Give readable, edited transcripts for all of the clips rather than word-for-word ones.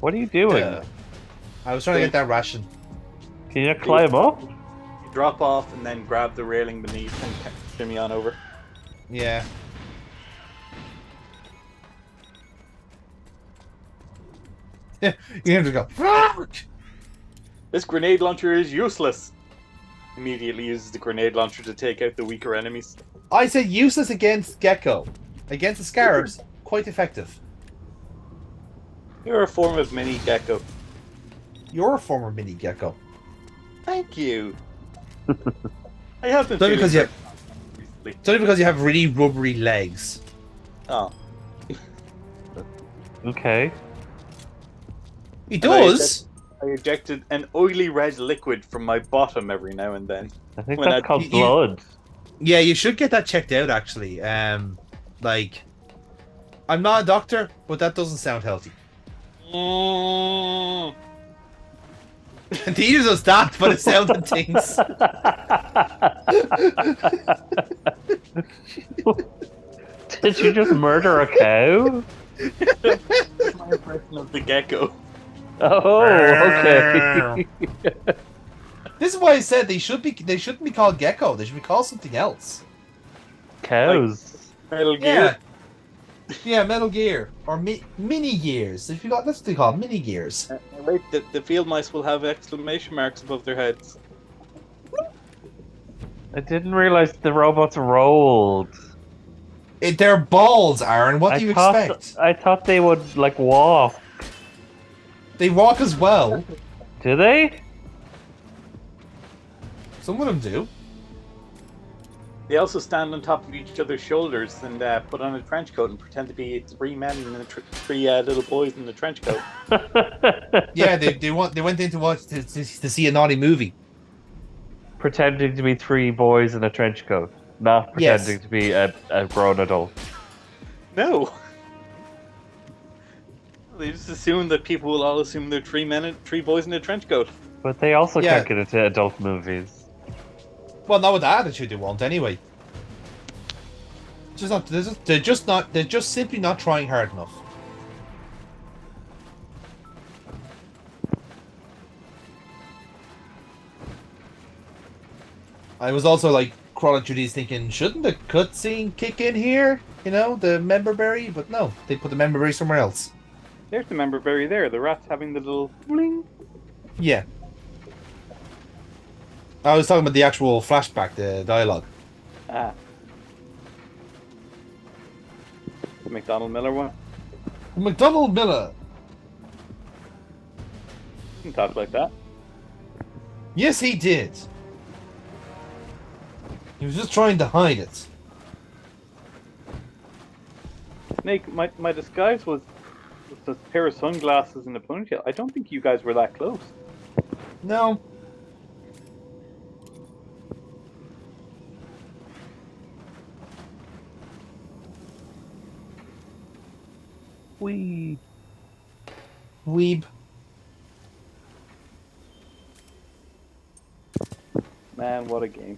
What are you doing? I was trying to get that ration. Can you climb up? You drop off and then grab the railing beneath and shimmy on over. Yeah. You have to go. Fuck! This grenade launcher is useless. Immediately uses the grenade launcher to take out the weaker enemies. I said useless against Gekko. Against the Scarabs, quite effective. You're a form of mini Gekko. You're a former mini Gekko. Thank you. I have been It's only because recently. it's only because you have really rubbery legs. Oh. Okay. He does. I ejected an oily red liquid from my bottom every now and then. I think When that's I- called you- blood. Yeah, you should get that checked out. Actually, like, I'm not a doctor, but that doesn't sound healthy. Mm. These are that, but it sounded things. Did you just murder a cow? That's my impression of the gecko. Oh, okay. This is why I said they shouldn't be called Gekko. They should be called something else. Cows. Metal Yeah. Gear. Yeah, Metal Gear or mini gears. If you got that's what they call mini gears. Wait, the field mice will have exclamation marks above their heads. I didn't realize the robots rolled. They're balls, Aaron. What do you expect? I thought they would like walk. They walk as well. Do they? Some of them do. They also stand on top of each other's shoulders and put on a trench coat and pretend to be three men and three little boys in the trench coat. Yeah, they went in to watch to see a naughty movie. Pretending to be three boys in a trench coat, not Yes. pretending to be a grown adult. No. They just assume that people will all assume they're three boys in a trench coat. But they also Yeah. can't get into adult movies. Well, not with the attitude they want anyway. It's just not. They're just simply not trying hard enough. I was also like crawling through these thinking, shouldn't the cutscene kick in here? You know, the member berry, but no, they put the member berry somewhere else. There's the member berry there. The rat's having the little bling. Yeah. I was talking about the actual flashback, the dialogue. Ah. The McDonald Miller one. McDonald Miller. You can talk like that. Yes, he did. He was just trying to hide it. Snake, my disguise was a pair of sunglasses and a ponytail. I don't think you guys were that close. No. Wee. Weeb. Man, what a game.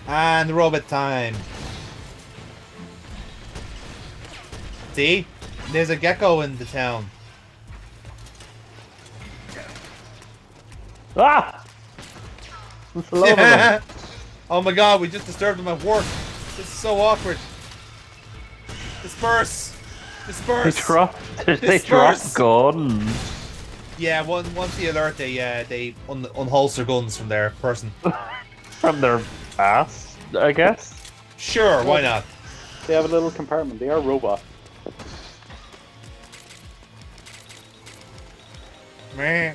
And robot time. See? There's a gecko in the town. Ah! There's a lot of them. Oh my god, we just disturbed him at work. This is so awkward. Disperse! They Disperse! drop Disperse. guns. Yeah, once the alert, they unholster guns from their person. From their ass, I guess. Sure, why not? They have a little compartment. They are robots. Meh.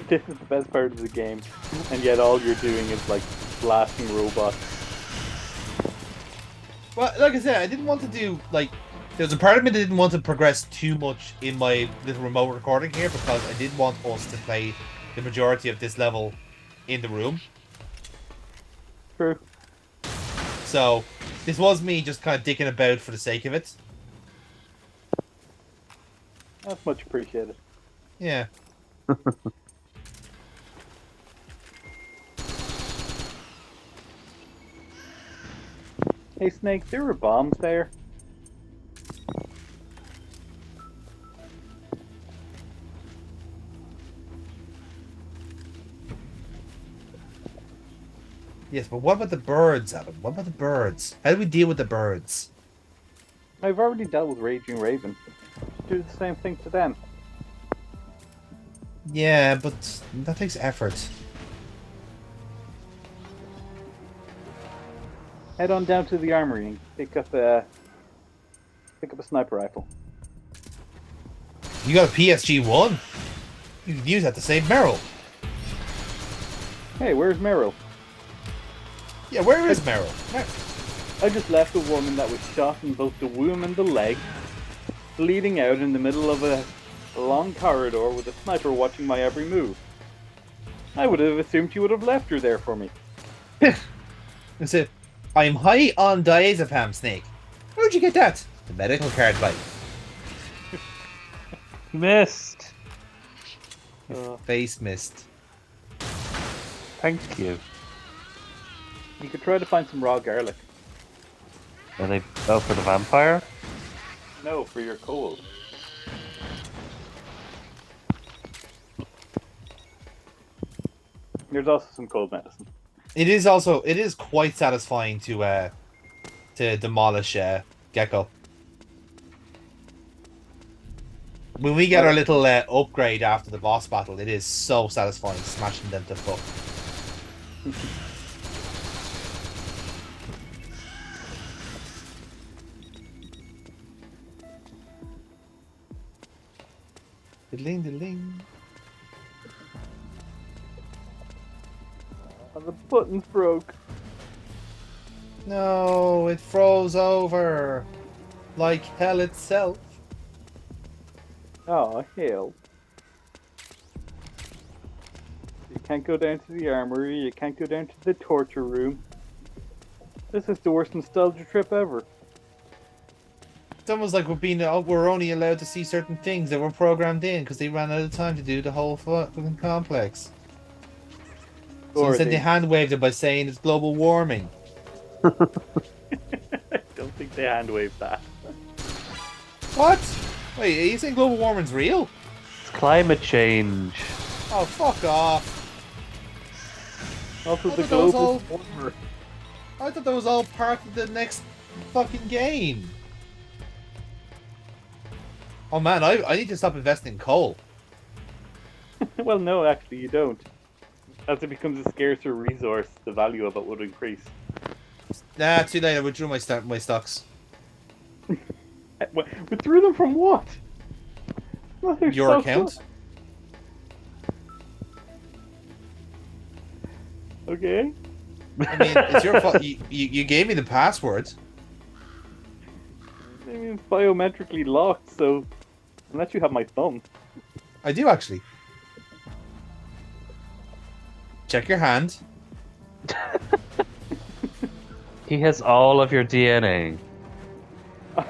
This is the best part of the game, and yet all you're doing is like blasting robots. Well, like I said, I didn't want to do, like, there's a part of me that didn't want to progress too much in my little remote recording here because I did want us to play the majority of this level in the room. True. So, this was me just kind of dicking about for the sake of it. That's much appreciated. Yeah. Hey, Snake, there were bombs there. Yes, but what about the birds, Adam? What about the birds? How do we deal with the birds? I've already dealt with Raging Raven. Do the same thing to them. Yeah, but that takes effort. Head on down to the armory and pick up a sniper rifle. You got a PSG-1? You can use that to save Meryl. Hey, where's Meryl? Yeah, where is Meryl? I just left a woman that was shot in both the womb and the leg, bleeding out in the middle of a long corridor with a sniper watching my every move. I would have assumed she would have left her there for me. That's it. I'm high on diazepam, Snake. Where'd you get that? The medical card, like. Missed. Face mist. Thank you. You could try to find some raw garlic. Are they go for the vampire? No, for your cold. There's also some cold medicine. It is quite satisfying to demolish Gekko. When we get our little upgrade after the boss battle, it is so satisfying smashing them to fuck. Diddling, diddling. Oh, the buttons broke. No, it froze over. Like hell itself. Oh, hell. You can't go down to the armory, you can't go down to the torture room. This is the worst nostalgia trip ever. It's almost like we're only allowed to see certain things that were programmed in because they ran out of time to do the whole fucking complex. So instead they hand waved it by saying it's global warming. I don't think they hand waved that. What? Wait, are you saying global warming's real? It's climate change. Oh, fuck off. Also, I the thought that was globe all- is warmer. I thought that was all part of the next fucking game. Oh man, I need to stop investing in coal. Well, no, actually, you don't. As it becomes a scarcer resource, the value of it would increase. Nah, too late. I withdrew my stocks. Withdrew them from what? Well, they're Your so account? good. Okay. I mean, it's your fault. You gave me the password. I mean, it's biometrically locked, so unless you have my thumb. I do actually. Check your hand. He has all of your DNA.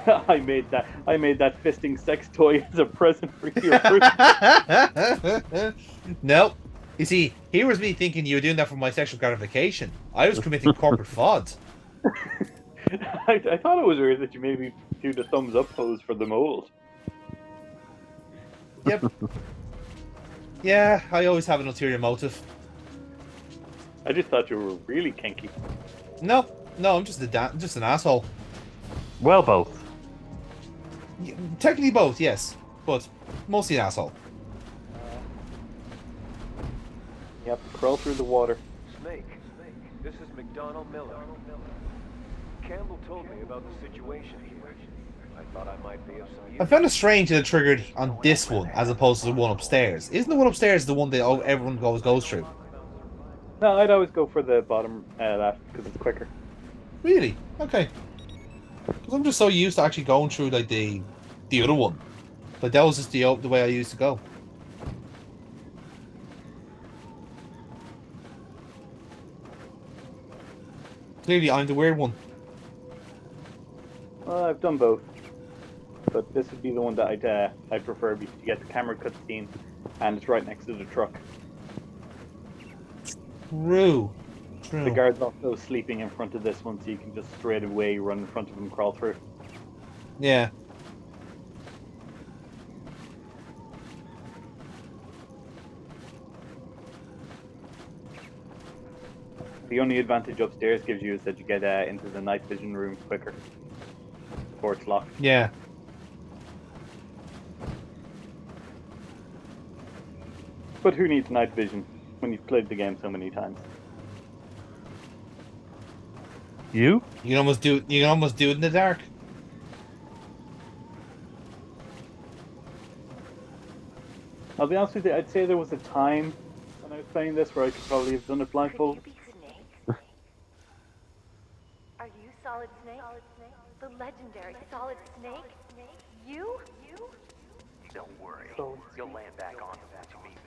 I made that fisting sex toy as a present for your birthday. Nope. You see, here was me thinking you were doing that for my sexual gratification. I was committing corporate fraud. I thought it was weird that you made me do the thumbs up pose for the mold. Yep. Yeah, I always have an ulterior motive. I just thought you were really kinky. No, I'm just just an asshole. Well, both. Technically both, yes, but mostly an asshole. You have to crawl through the water. Snake, this is McDonald Miller. Campbell told me about the situation here. I thought I might be of some use. I found it strange that it triggered on this one as opposed to the one upstairs. Isn't the one upstairs the one that everyone always goes through? No, I'd always go for the bottom left because it's quicker. Really? Okay. Because I'm just so used to actually going through like the other one. Like that was just the way I used to go. Clearly, I'm the weird one. Well, I've done both. but this would be the one that I'd prefer because you get the camera cutscene, and it's right next to the truck. True. The guard's also sleeping in front of this one, so you can just straight away run in front of him, crawl through. Yeah. The only advantage upstairs gives you is that you get into the night vision room quicker before it's locked. Yeah. But who needs night vision when you've played the game so many times? You? You can almost do it in the dark. I'll be honest with you, I'd say there was a time when I was playing this where I could probably have done it blindfold. Could you be Snake? Are you Solid Snake? The legendary Solid Snake? You? Don't worry. You'll land back on them once you meet me.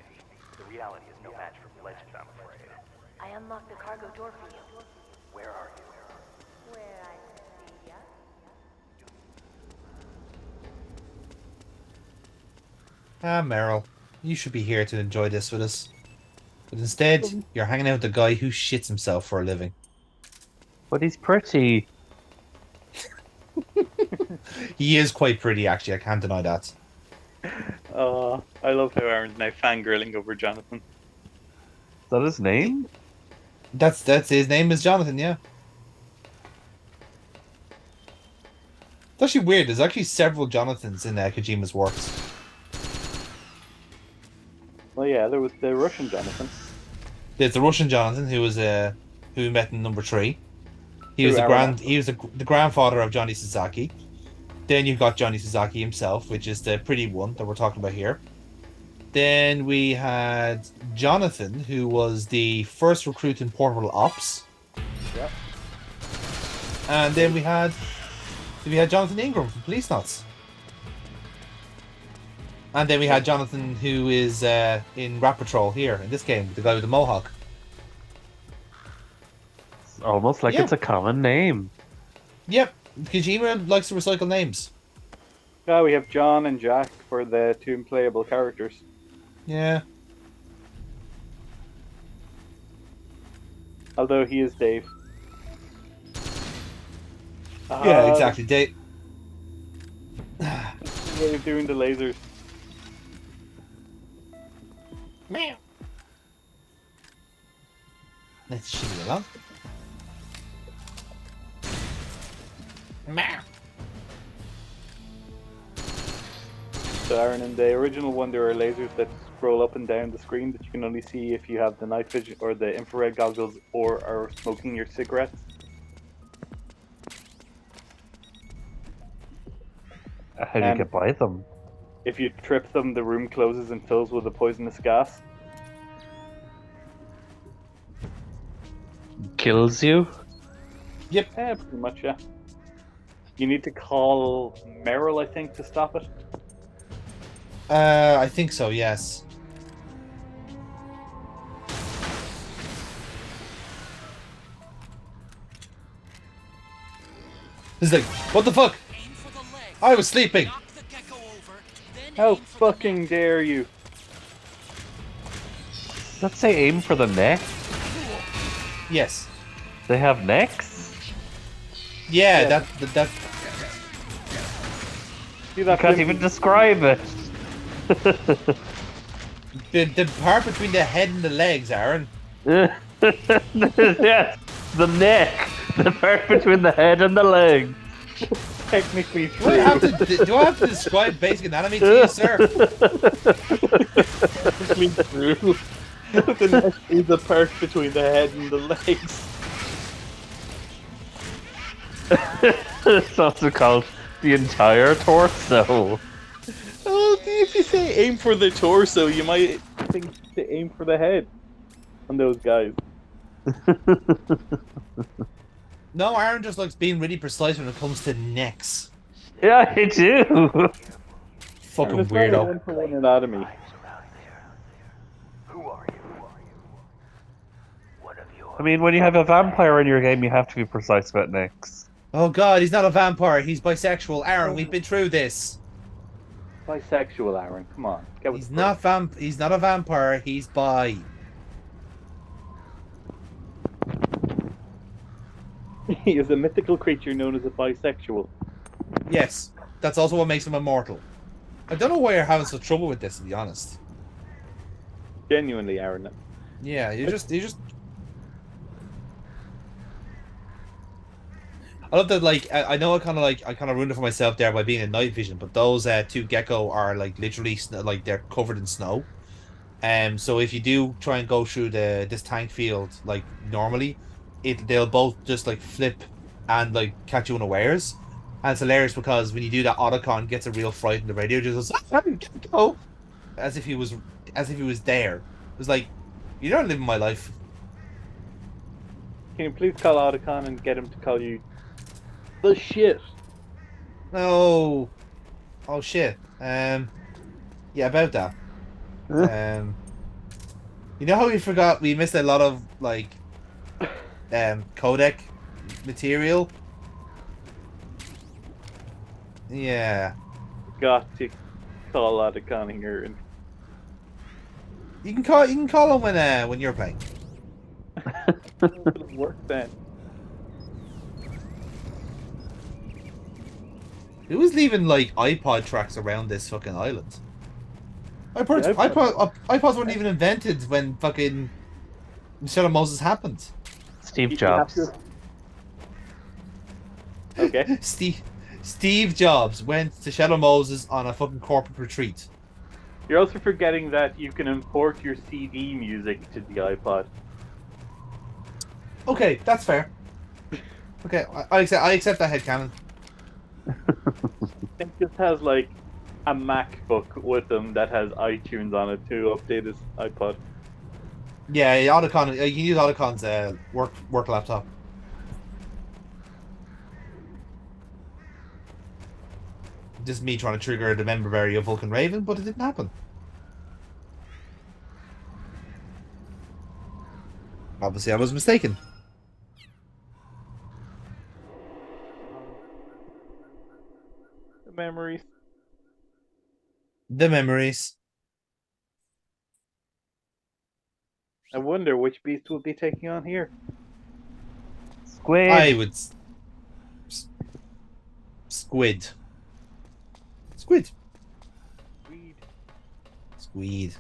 The reality is no match for the legend, I'm afraid. I unlocked the cargo door for you. Where are you? Where I see ya. Ah, Meryl, you should be here to enjoy this with us. But instead, you're hanging out with the guy who shits himself for a living. But he's pretty. He is quite pretty, actually. I can't deny that. I love how Aaron's now fangirling over Jonathan. Is that his name? That's his name is Jonathan, yeah. It's actually weird. There's actually several Jonathans in Kojima's works. Well, yeah, there was the Russian Jonathan. There's the Russian Jonathan who was who we met in number 3. He was the grandfather of Johnny Sasaki. Then you've got Johnny Sasaki himself, which is the pretty one that we're talking about here. Then we had Jonathan, who was the first recruit in Portable Ops. Yep. And then we had Jonathan Ingram from Police Knots. And then we had Jonathan, who is in Rat Patrol here in this game, the guy with the mohawk. It's almost like it's a common name. Yep, Kojima likes to recycle names. Yeah, we have John and Jack for the 2 playable characters. Yeah. Although he is Dave. Yeah, exactly. Dave. Way of doing the lasers. Meow. Let's shoot it along. Meow. So Aaron, in the original one, there are lasers that scroll up and down the screen that you can only see if you have the night vision or the infrared goggles or are smoking your cigarettes. How do you get by them? If you trip them, the room closes and fills with a poisonous gas. Kills you? Yep. Yeah, pretty much, yeah. You need to call Meryl, I think, to stop it. I think so, yes. It's like, what the fuck? I was sleeping. How fucking dare you? Let's say aim for the neck. Yes. They have necks? Yeah, Yeah. that. See You that can't flimsy- even describe it. The part between the head and the legs, Aaron. Yes, the neck. The part between the head and the leg. technically Do I have true. to describe basic anatomy to you, sir? Technically true. The neck is the part between the head and the legs. It's also called the entire torso. Oh, if you say aim for the torso, you might think to aim for the head on those guys. No, Aaron just likes being really precise when it comes to necks. Yeah, I do. Fucking It's not a weirdo. 1-for-1 anatomy. Who are you? One of your I mean, when you have a vampire in your game, you have to be precise about necks. Oh God, he's not a vampire. He's bisexual. Aaron, we've been through this. Bisexual, Aaron. Come on. Get with He's the not He's not a vampire. He's bi. He is a mythical creature known as a bisexual. Yes, that's also what makes him immortal. I don't know why you're having such trouble with this, to be honest. Genuinely, Aaron. Yeah, you just. I love that. Like, I know I kind of ruined it for myself there by being in night vision, but those two gecko are like literally like they're covered in snow. So if you do try and go through this tank field like normally, they'll both just like flip and like catch you unawares. And it's hilarious because when you do that, Otacon gets a real fright in the radio, just goes, "Ah, gecko," as if he was there. It was like, you're not living my life. Can you please call Otacon and get him to call you the shit? No. Oh shit. Yeah, about that. You know how we missed a lot of like codec material? Yeah. Got to call Otacon here. And You can call him when you're playing. it'll work then. Who was leaving like iPod tracks around this fucking island? iPods weren't even invented when fucking Shadow Moses happened. Steve You have Jobs. to- Okay. Steve Jobs went to Shadow Moses on a fucking corporate retreat. You're also forgetting that you can import your CD music to the iPod. Okay, that's fair. Okay, I accept that headcanon. It just has like a MacBook with them that has iTunes on it to update his iPod. Yeah, Otacon. You can use Otacon's work laptop. Just me trying to trigger the member berry of Vulcan Raven, but it didn't happen. Obviously, I was mistaken. The memories. The memories. I wonder which beast will be taking on here. Squid. I would. Squid. Squid. Weed. Squid.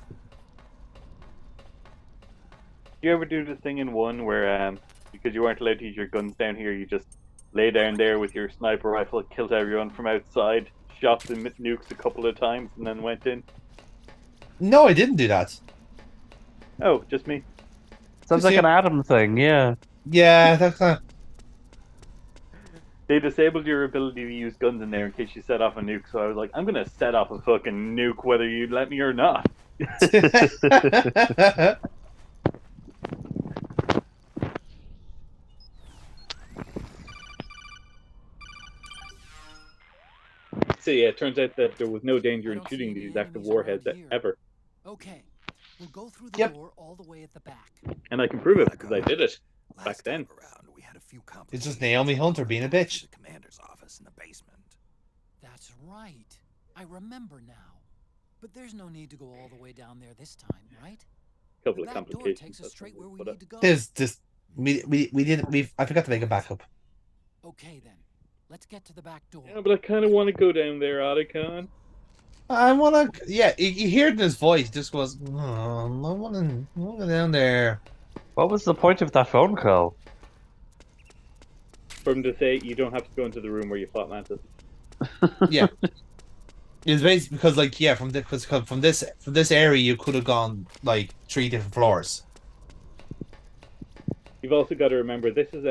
Do you ever do the thing in one where, because you weren't allowed to use your guns down here, you just lay down there with your sniper rifle, killed everyone from outside, shot the nukes a couple of times, and then went in? No, I didn't do that. Oh, just me. Sounds like an Adam thing, yeah. Yeah, that's kind They disabled your ability to use guns in there in case you set off a nuke, so I was like, I'm gonna set off a fucking nuke whether you let me or not. of. So yeah, it turns out that there was no danger I in don't see shooting any these active enemies warheads around here. ever. Okay, we'll go through the Yep. door all the way at the back. And I can prove it because I did it back then. We had a few It's just Naomi Hunter being a bitch. The commander's office in the basement. That's right. I remember now. But there's no need to go all the way down there this time, right? Couple The of back door complications. takes us that's straight what where we put up. need to go. There's just I forgot to make a backup. Okay then, let's get to the back door. Yeah, but I kind of want to go down there, Otacon. I wanna. Yeah, you hear it in his voice. Just goes. Oh, I wanna go down there. What was the point of that phone call? For him to say you don't have to go into the room where you fought Mantis. Yeah. It's basically because, like, yeah, from this area, you could have gone like 3 different floors. You've also got to remember this is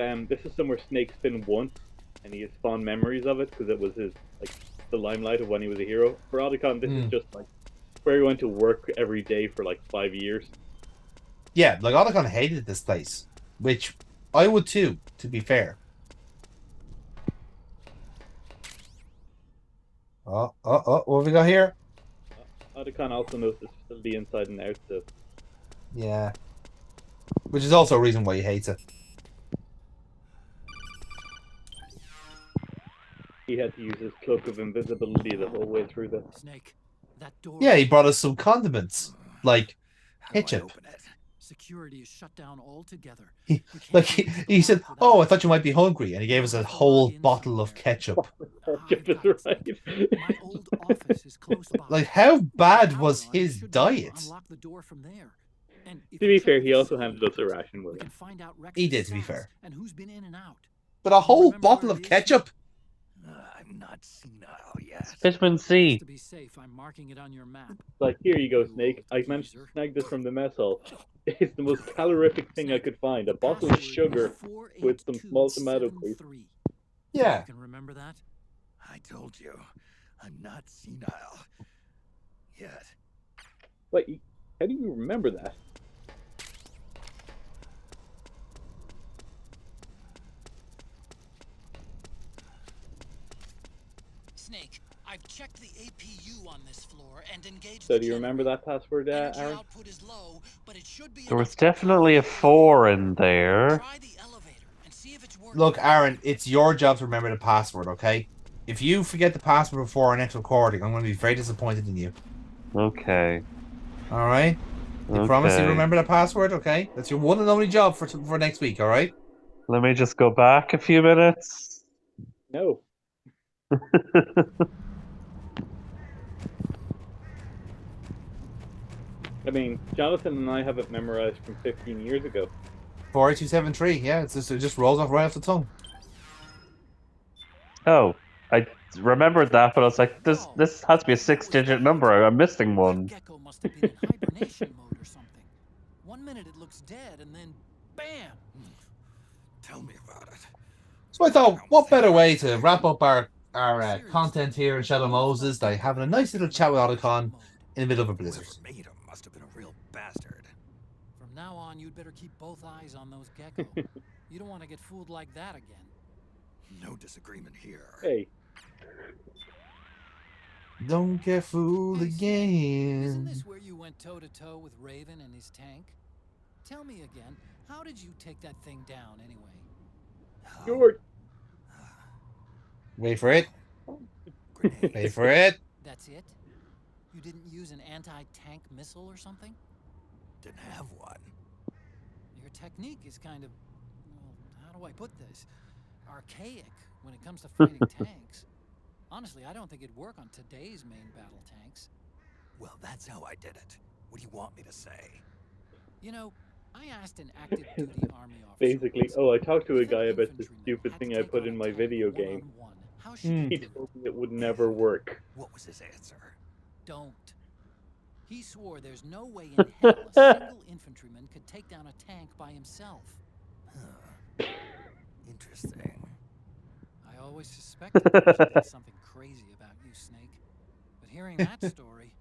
somewhere Snake's been once, and he has fond memories of it because it was his the limelight of when he was a hero. For Otacon, this is just like where he went to work every day for like 5 years. Yeah, like Otacon hated this place, which I would too. To be fair. Oh, what have we got here? Otacon also knows this facility inside and out, so Yeah. Which is also a reason why he hates it. He had to use his cloak of invisibility the whole way through this. Snake, that door. Yeah, he brought us some condiments, like How do I ketchup. open it? Security is shut down altogether. He, We can't like leave the he said, lock without "Oh, I it." thought you might be hungry," and he gave us a whole bottle of ketchup. Ketchup I've got is it, Snake. right. My old office is close by. Like, how With the bad power was on, his you should be able to diet? unlock the door from there. And if To you be check fair, the he also facility handed us a records, ration we with can it. find out He Rex's did, to be stats fair. and who's been in and out. But a You whole remember bottle where of it is, ketchup? I'm not senile yet. Vitamin Just C. to be safe, I'm marking it on your map. Like, here you go, You Snake. old I managed to geezer. snag this from the mess hall. It's the most calorific thing I could find. A bottle of sugar with some small tomato paste. 48273. Yeah. You can remember that? I told you, I'm not senile yet. Wait, how do you remember that? Snake, I've checked the APU on this floor and engaged So the do you remember generator. that password, Energy Aaron? output is low, but it should be There was enough to definitely a power the 4 in there. elevator. Try the elevator and see if it's working. Look, Aaron, it's your job to remember the password, okay? If you forget the password before our next recording, I'm going to be very disappointed in you. Okay. All right? You promise you Okay. remember the password, okay? That's your one and only job for next week, all right? Let me just go back a few minutes. No. I mean, Jonathan and I have it memorized from 15 years ago. 48273, yeah, it just rolls off right off the tongue. Oh, I remembered that, but I was like, this has to be a 6-digit number. I'm missing one. Gekko must have been in hibernation mode or something. 1 minute it looks dead, and then bam! Tell me about it. So I thought, what better way to wrap up our content here in Shadow Moses than having a nice little chat with Otacon in the middle of a blizzard. Whoever made him must have been a real bastard. From now on, you'd better keep both eyes on those Gekko. You don't want to get fooled like that again. No disagreement here. Hey, Don't get fooled Hey, Snake, again. Isn't this where you went toe-to-toe with Raven and his tank? Tell me again, how did you take that thing down anyway? George. Wait for it. Grenade. Wait for it. That's it? You didn't use an anti-tank missile or something? Didn't have one. Your technique is kind of, well, how do I put this? Archaic when it comes to fighting tanks. Honestly, I don't think it'd work on today's main battle tanks. Well, that's how I did it. What do you want me to say? You know, I asked an active duty army officer. Basically, once, oh, I talked to a if an guy about this infantryman stupid had to thing I take put on in a my tank video game. one-on-one, how should he He do it? told me it would never work. What was his answer? Don't. He swore there's no way in hell a single infantryman could take down a tank by himself. Huh. Interesting. I always suspected there was something crazy about you, Snake. But hearing that story,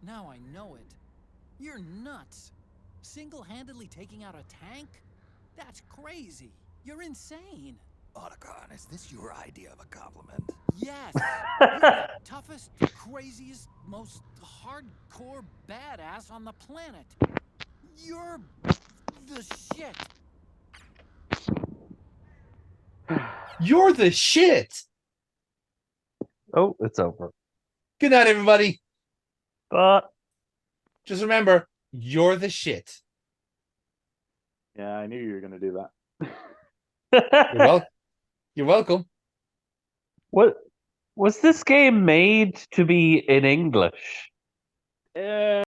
now I know it. You're nuts. Single-handedly taking out a tank? That's crazy. You're insane. Otacon, is this your idea of a compliment? Yes. You're the toughest, craziest, most hardcore badass on the planet. You're the shit. You're the shit. Oh, it's over. Good night, everybody. But Just remember, you're the shit. Yeah, I knew you were going to do You're, you're welcome. what was this game made to be in English? that.